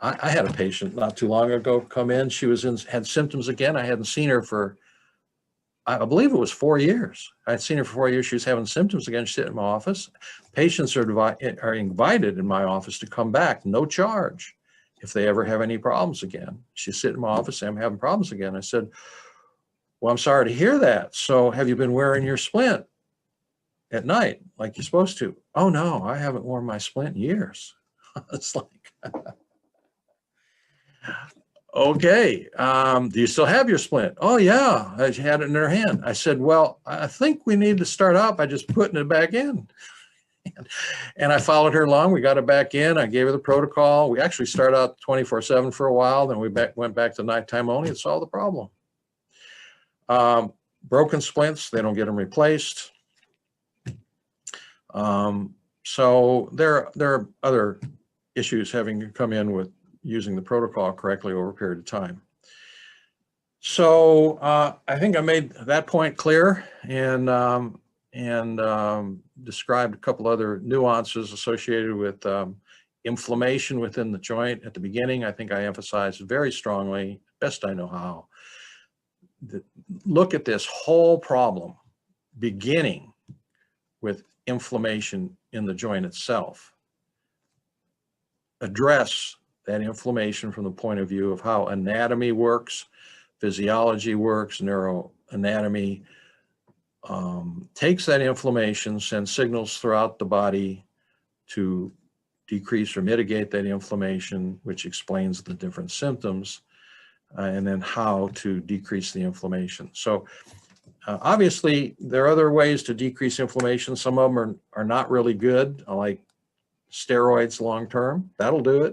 I had a patient not too long ago come in. She had symptoms again. I hadn't seen her for, I believe it was 4 years. I'd seen her for 4 years. She was having symptoms again. She's sitting in my office. Patients are invited in my office to come back, no charge, if they ever have any problems again. She's sitting in my office saying, I'm having problems again. I said, well, I'm sorry to hear that. So have you been wearing your splint at night like you're supposed to? Oh, no, I haven't worn my splint in years. It's like, okay, do you still have your splint? Oh, yeah, I had it in her hand. I said, well, I think we need to start out by just putting it back in. And I followed her along. We got it back in. I gave her the protocol. We actually started out 24/7 for a while. Then we went back to nighttime only and solved the problem. Broken splints, they don't get them replaced. So there are other issues having come in with using the protocol correctly over a period of time. So I think I made that point clear and described a couple other nuances associated with inflammation within the joint at the beginning. I think I emphasized very strongly, best I know how, look at this whole problem beginning with inflammation in the joint itself. Address that inflammation from the point of view of how anatomy works, physiology works, neuroanatomy, takes that inflammation, sends signals throughout the body to decrease or mitigate that inflammation, which explains the different symptoms, and then how to decrease the inflammation. So obviously, there are other ways to decrease inflammation. Some of them are not really good, like steroids long-term. That'll do it.